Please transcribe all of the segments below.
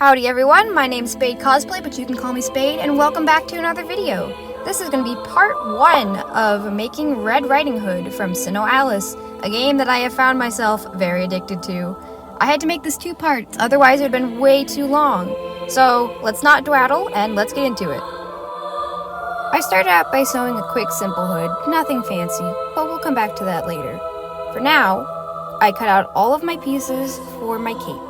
Howdy everyone, my name's Spade Cosplay, but you can call me Spade, and welcome back to another video. This is going to be part 1 of making Red Riding Hood from SINoALICE, a game that I have found myself very addicted to. I had to make this 2 parts, otherwise it would have been way too long. So let's not dawdle and let's get into it. I started out by sewing a quick simple hood, nothing fancy, but we'll come back to that later. For now, I cut out all of my pieces for my cape.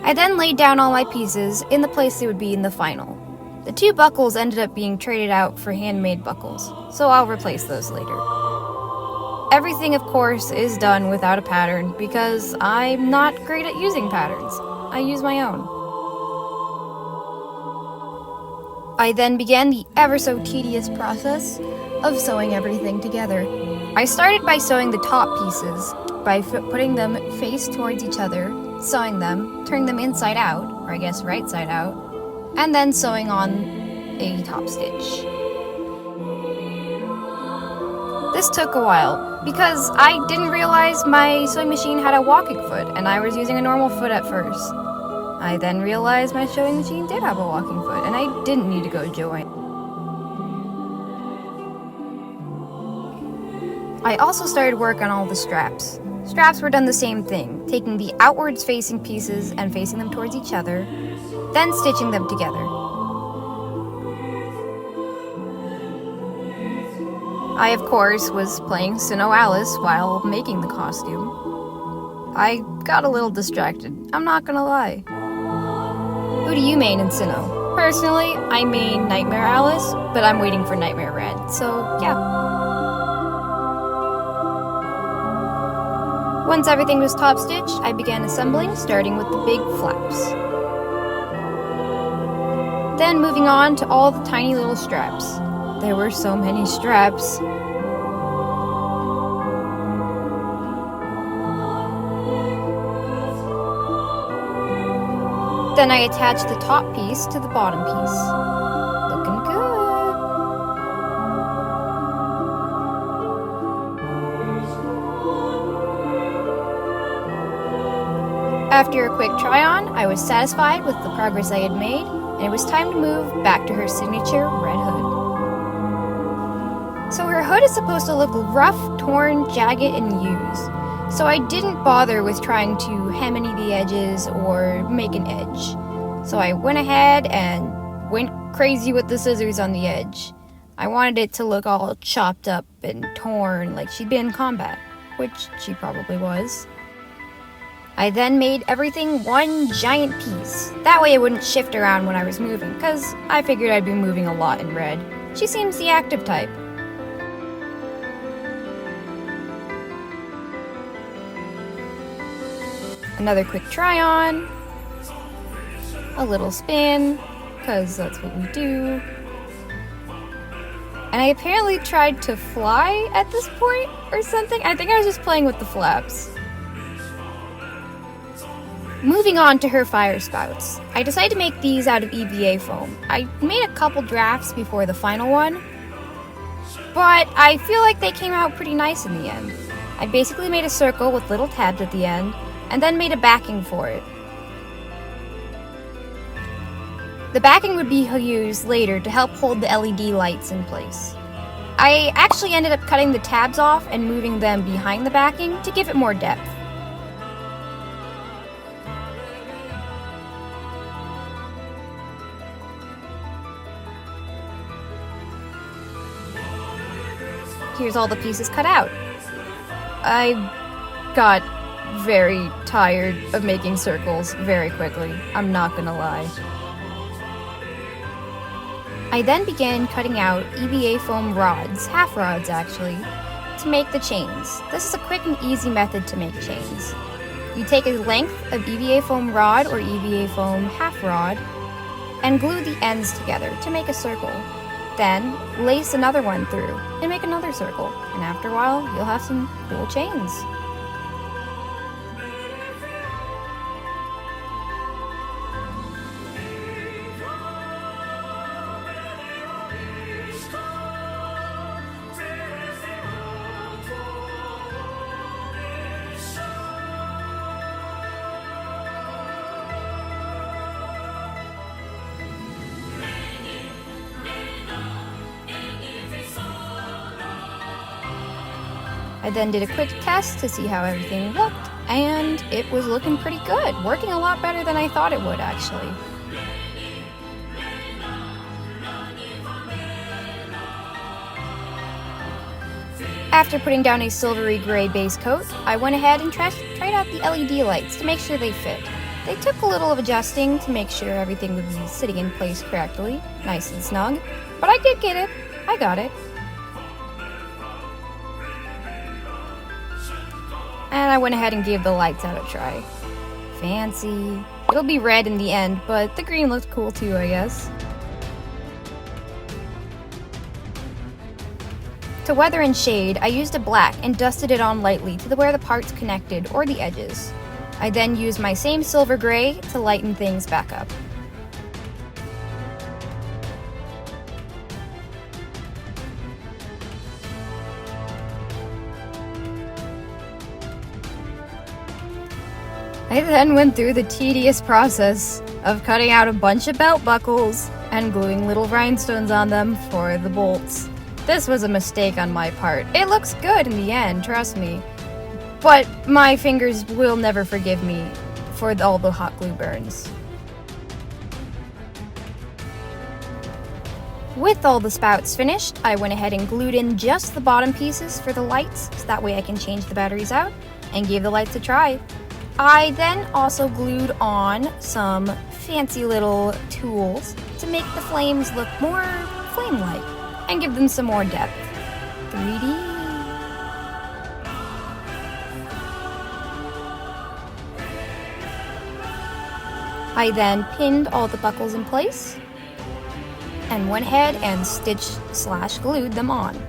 I then laid down all my pieces in the place they would be in the final. The 2 buckles ended up being traded out for handmade buckles, so I'll replace those later. Everything, of course, is done without a pattern because I'm not great at using patterns. I use my own. I then began the ever so tedious process of sewing everything together. I started by sewing the top pieces by putting them face towards each other, sewing them, turning them inside out, or I guess right side out, and then sewing on a top stitch. This took a while because I didn't realize my sewing machine had a walking foot and I was using a normal foot at first. I then realized my sewing machine did have a walking foot and I didn't need to go to Joann. I also started work on all the straps. Straps were done the same thing, taking the outwards facing pieces and facing them towards each other, then stitching them together. I, of course, was playing SINoALICE while making the costume. I got a little distracted, I'm not gonna lie. Who do you main in Sino? Personally, I main Nightmare Alice, but I'm waiting for Nightmare Red, so yeah. Once everything was top stitched, I began assembling, starting with the big flaps. Then moving on to all the tiny little straps. There were so many straps. Then I attached the top piece to the bottom piece. Looking good. After a quick try-on, I was satisfied with the progress I had made, and it was time to move back to her signature red hood. So her hood is supposed to look rough, torn, jagged, and used. So I didn't bother with trying to hem any of the edges or make an edge. So I went ahead and went crazy with the scissors on the edge. I wanted it to look all chopped up and torn like she'd been in combat, which she probably was. I then made everything one giant piece. That way it wouldn't shift around when I was moving, because I figured I'd be moving a lot in red. She seems the active type. Another quick try on. A little spin, because that's what we do. And I apparently tried to fly at this point or something. I think I was just playing with the flaps. Moving on to her fire spouts. I decided to make these out of EVA Foam. I made a couple drafts before the final one, but I feel like they came out pretty nice in the end. I basically made a circle with little tabs at the end, and then made a backing for it. The backing would be used later to help hold the LED lights in place. I actually ended up cutting the tabs off and moving them behind the backing to give it more depth. Here's all the pieces cut out. I got very tired of making circles very quickly, I'm not gonna lie. I then began cutting out EVA Foam rods, half rods actually, to make the chains. This is a quick and easy method to make chains. You take a length of EVA Foam rod or EVA Foam half rod and glue the ends together to make a circle. Then lace another one through and make another circle, and after a while you'll have some cool chains. I then did a quick test to see how everything looked, and it was looking pretty good. Working a lot better than I thought it would, actually. After putting down a silvery gray base coat, I went ahead and tried out the LED lights to make sure they fit. They took a little of adjusting to make sure everything would be sitting in place correctly, nice and snug, but I did get it. I got it. And I went ahead and gave the lights out a try. Fancy. It'll be red in the end, but the green looked cool too, I guess. To weather and shade, I used a black and dusted it on lightly to where the parts connected or the edges. I then used my same silver gray to lighten things back up. I then went through the tedious process of cutting out a bunch of belt buckles and gluing little rhinestones on them for the bolts. This was a mistake on my part. It looks good in the end, trust me. But my fingers will never forgive me for all the hot glue burns. With all the spouts finished, I went ahead and glued in just the bottom pieces for the lights, so that way I can change the batteries out, and gave the lights a try. I then also glued on some fancy little tools to make the flames look more flame-like and give them some more depth. 3D. I then pinned all the buckles in place and went ahead and stitched/glued them on.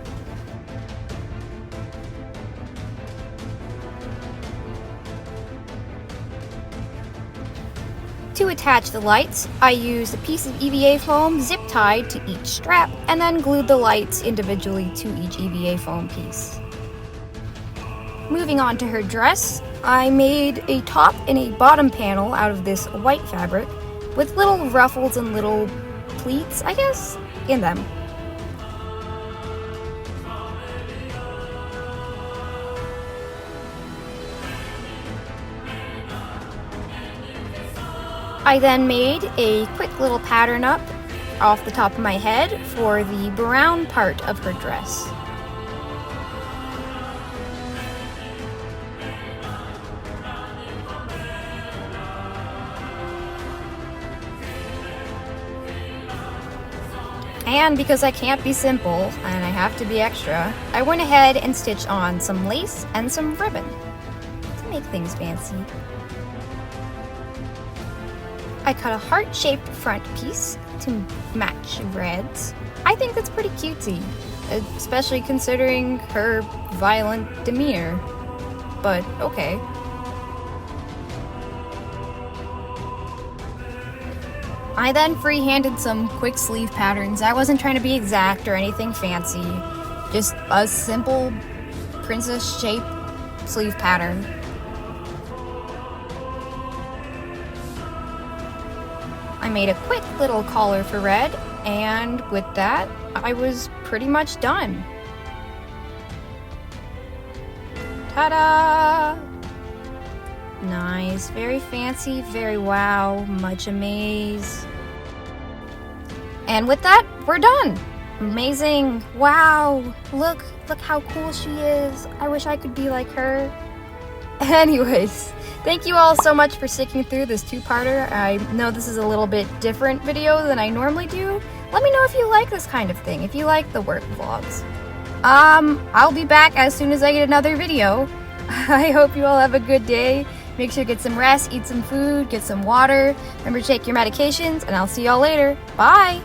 To attach the lights, I used a piece of EVA foam zip-tied to each strap and then glued the lights individually to each EVA foam piece. Moving on to her dress, I made a top and a bottom panel out of this white fabric with little ruffles and little pleats, I guess, in them. I then made a quick little pattern up off the top of my head for the brown part of her dress. And because I can't be simple and I have to be extra, I went ahead and stitched on some lace and some ribbon to make things fancy. I cut a heart-shaped front piece to match Red's. I think that's pretty cutesy, especially considering her violent demeanor, but okay. I then free-handed some quick sleeve patterns. I wasn't trying to be exact or anything fancy, just a simple princess-shaped sleeve pattern. I made a quick little collar for Red, and with that, I was pretty much done. Ta-da! Nice, very fancy, very wow, much amaze. And with that, we're done. Amazing, wow, look how cool she is. I wish I could be like her. Anyways, thank you all so much for sticking through this two-parter. I know this is a little bit different video than I normally do. Let me know if you like this kind of thing, if you like the work vlogs. I'll be back as soon as I get another video. I hope you all have a good day. Make sure to get some rest, eat some food, get some water. Remember to take your medications, and I'll see y'all later. Bye!